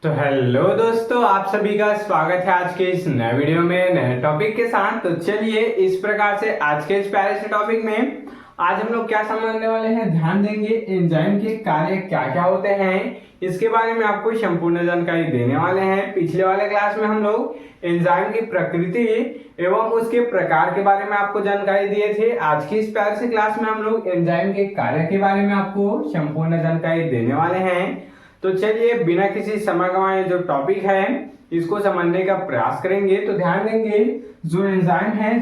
तो हेलो दोस्तों, आप सभी का स्वागत है आज के इस नए वीडियो में नए टॉपिक के साथ। तो चलिए इस प्रकार से आज के इस प्यारे से टॉपिक में आज हम लोग क्या समझने वाले हैं, ध्यान देंगे एंजाइम के कार्य क्या क्या होते हैं, इसके बारे में आपको संपूर्ण जानकारी देने वाले हैं। पिछले वाले क्लास में हम लोग एंजाइम की प्रकृति एवं उसके प्रकार के बारे में आपको जानकारी दिए थे। आज की इस प्यारे से क्लास में हम लोग एंजाइम के कार्य के बारे में आपको संपूर्ण जानकारी देने वाले हैं। तो चलिए बिना किसी समय गंवाए जो टॉपिक है इसको समझने का प्रयास करेंगे। तो ध्यान देंगे जो एंजाइम है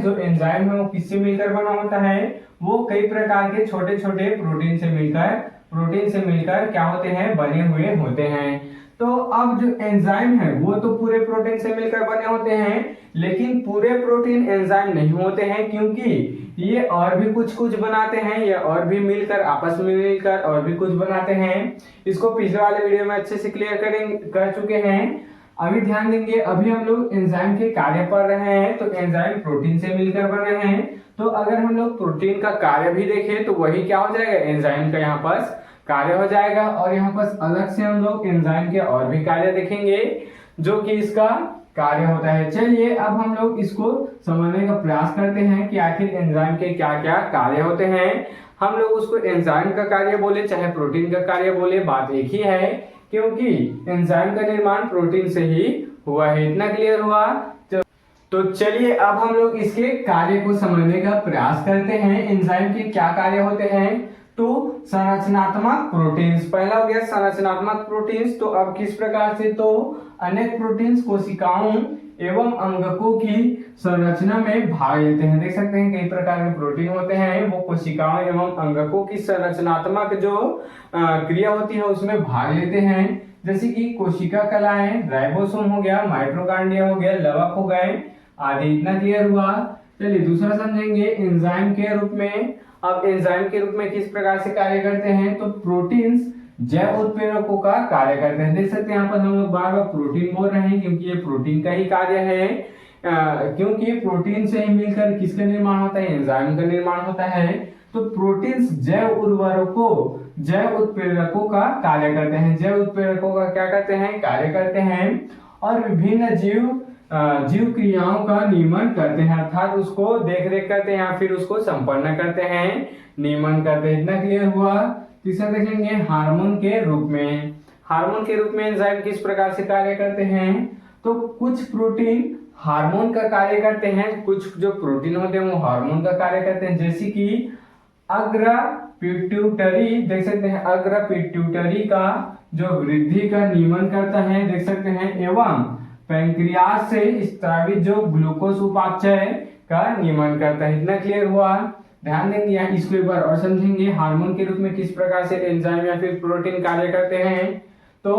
वो किससे मिलकर बना होता है, वो कई प्रकार के छोटे छोटे प्रोटीन से मिलकर क्या होते हैं, बने हुए होते हैं। तो अब जो एंजाइम है वो तो पूरे प्रोटीन से मिलकर बने होते हैं, लेकिन पूरे प्रोटीन एंजाइम नहीं होते हैं, क्योंकि ये और भी कुछ बनाते हैं, ये और भी मिलकर आपस में मिलकर और भी कुछ बनाते हैं। इसको पिछले वाले वीडियो में अच्छे से क्लियर कर चुके हैं। अभी ध्यान देंगे, अभी हम लोग एंजाइम के कार्य पढ़ रहे हैं। तो एंजाइम प्रोटीन से मिलकर बने हैं, तो अगर हम लोग प्रोटीन का कार्य भी देखें तो वही क्या हो जाएगा, एंजाइम का यहाँ पर कार्य हो जाएगा। और यहाँ पर अलग से हम लोग एंजाइम के और भी कार्य देखेंगे जो कि इसका कार्य होता है। चलिए अब हम लोग इसको समझने का प्रयास करते हैं कि आखिर एंजाइम के क्या क्या कार्य होते हैं। हम लोग उसको एंजाइम का कार्य बोले चाहे प्रोटीन का कार्य बोले, बात एक ही है, क्योंकि एंजाइम का निर्माण प्रोटीन से ही हुआ है। इतना क्लियर हुआ। तो चलिए अब हम लोग इसके कार्य को समझने का प्रयास करते हैं। एंजाइम के क्या कार्य होते हैं, तो संरचनात्मक प्रोटीन्स, पहला हो गया संरचनात्मक प्रोटीन्स। तो अब किस प्रकार से, तो अनेक प्रोटीन्स कोशिकाओं एवं अंगकों की संरचना में भाग लेते हैं। देख सकते हैं कई प्रकार के प्रोटीन होते हैं, वो कोशिकाओं एवं अंगकों की संरचनात्मक जो क्रिया होती है उसमें भाग लेते हैं। जैसे कि कोशिका कलाएं, राइबोसोम हो गया, माइटोकॉन्ड्रिया हो गया, लवक हो गए आदि। इतना क्लियर हुआ। चलिए दूसरा समझेंगे एंजाइम के रूप में। अब एंजाइम के रूप में किस प्रकार से कार्य करते हैं, तो प्रोटीन्स जैव उत्प्रेरकों का कार्य करते हैं। देख सकते हैं यहाँ पर हम लोग बार बार प्रोटीन बोल रहे हैं, क्योंकि ये प्रोटीन का ही कार्य है। क्योंकि प्रोटीन से ही मिलकर किसका निर्माण होता है, एंजाइम का निर्माण होता है। तो प्रोटीन्स जैव उत्प्रेरकों का कार्य करते हैं। जैव उत्प्रेरकों का क्या करते हैं, कार्य करते हैं। और विभिन्न जीव क्रियाओं का नियमन करते हैं, अर्थात उसको देख रेख करते हैं या फिर उसको संपन्न करते हैं, नियमन करते हैं। इतना क्लियर हुआ। तीसरा देखेंगे हार्मोन के रूप में। हार्मोन के रूप में एंजाइम किस प्रकार से कार्य करते हैं, तो कुछ प्रोटीन हार्मोन का कार्य करते हैं, कुछ जो प्रोटीन होते हैं वो हार्मोन का कार्य करते हैं। जैसे कि अग्र पिट्यूटरी, देख सकते हैं अग्र पिट्यूटरी का जो वृद्धि का नियमन करता है, देख सकते हैं, एवं पैंक्रियास से स्रावित जो ग्लूकोज उपापचय का नियमन करता है। इतना क्लियर हुआ। ध्यान देंगे यहाँ इसको एक बार और समझेंगे। हार्मोन के रूप में किस प्रकार से एंजाइम या फिर प्रोटीन कार्य करते हैं, तो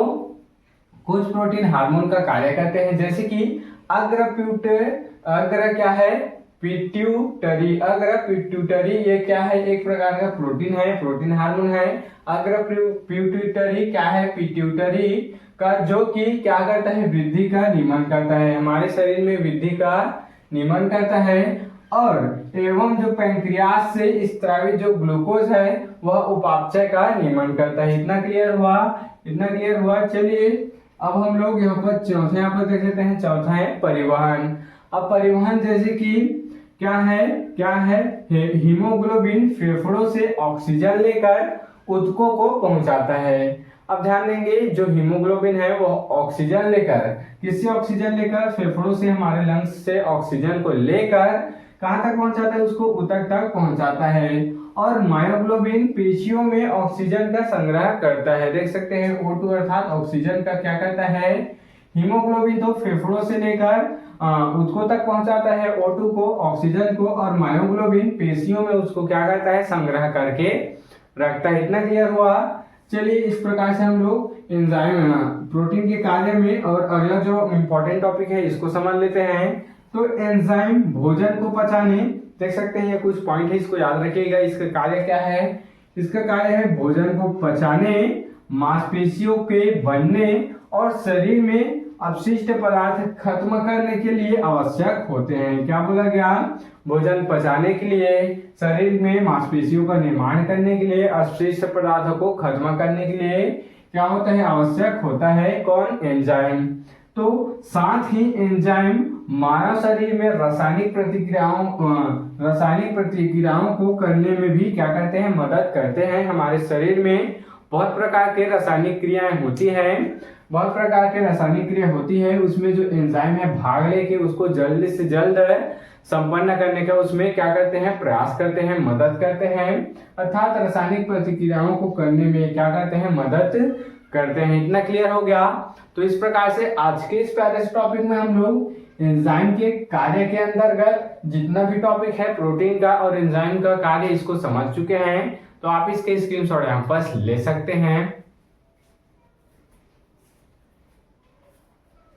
कुछ प्रोटीन हार्मोन का कार्य करते हैं। जैसे कि अग्र क्या है, पिट्यूटरी। अग्र पिट्यूटरी ये क्या है, एक प्रकार का प्रोटीन है, प्रोटीन हार्मोन है। अग्र पिट्यूटरी क्या है, पिट्यूटरी का जो कि क्या करता है, वृद्धि का नियमन करता है, हमारे शरीर में वृद्धि का नियमन करता है। और एवं जो पैंक्रियास से स्रावित जो ग्लूकोज है वह उपापचय का नियमन करता है। इतना क्लियर हुआ। चलिए अब हम लोग यहाँ पर देख लेते हैं। चौथा है परिवहन। अब परिवहन जैसे कि क्या है हीमोग्लोबिन फेफड़ों से ऑक्सीजन लेकर ऊतकों को पहुंचाता है। अब ध्यान देंगे जो हीमोग्लोबिन है वो ऑक्सीजन लेकर, किससे ऑक्सीजन लेकर, फेफड़ों से, हमारे लंग्स से ऑक्सीजन को लेकर कहां तक पहुंचाता है, उसको ऊतक तक पहुंचाता है। और मायोग्लोबिन पेशियों में ऑक्सीजन का संग्रह करता है। देख सकते हैं O2 अर्थात ऑक्सीजन का क्या करता है, हीमोग्लोबिन तो फेफड़ों से लेकर ऊतकों तक पहुंचाता है O2 को, ऑक्सीजन को, और मायोग्लोबिन पेशियों में उसको क्या करता है, संग्रह करके रखता है। इतना क्लियर हुआ। चलिए इस प्रकार से हम लोग एंजाइम प्रोटीन के कार्य में, और अगला जो इम्पोर्टेंट टॉपिक है इसको समझ लेते हैं। तो एंजाइम भोजन को पचाने, देख सकते हैं ये कुछ पॉइंट है, इसको याद रखिएगा। इसका कार्य क्या है, इसका कार्य है भोजन को पचाने, मांसपेशियों के बनने और शरीर में अपशिष्ट पदार्थ खत्म करने के लिए आवश्यक होते हैं। क्या बोला गया, भोजन पचाने के लिए, शरीर में मांसपेशियों का निर्माण करने के लिए, अपशिष्ट पदार्थों को खत्म करने के लिए क्या होता है, आवश्यक होता है कौन, एंजाइम। तो साथ ही एंजाइम मानव शरीर में रासायनिक प्रतिक्रियाओं को करने में भी क्या करते हैं, मदद करते हैं। हमारे शरीर में बहुत प्रकार के रासायनिक क्रियाएं होती है, बहुत प्रकार के रासायनिक क्रिया होती है, उसमें जो एंजाइम है भाग लेके उसको जल्द से जल्द संपन्न करने का उसमें क्या करते हैं, प्रयास करते हैं, मदद करते हैं, अर्थात रासायनिक प्रतिक्रियाओं को करने में क्या करते हैं, मदद करते हैं। इतना क्लियर हो गया। तो इस प्रकार से आज के इस प्यारे से टॉपिक में हम लोग एंजाइम के कार्य के अंतर्गत जितना भी टॉपिक है प्रोटीन का और एंजाइम का कार्य इसको समझ चुके हैं। तो आप इसके स्क्रीनशॉट यहाँ पर ले सकते हैं।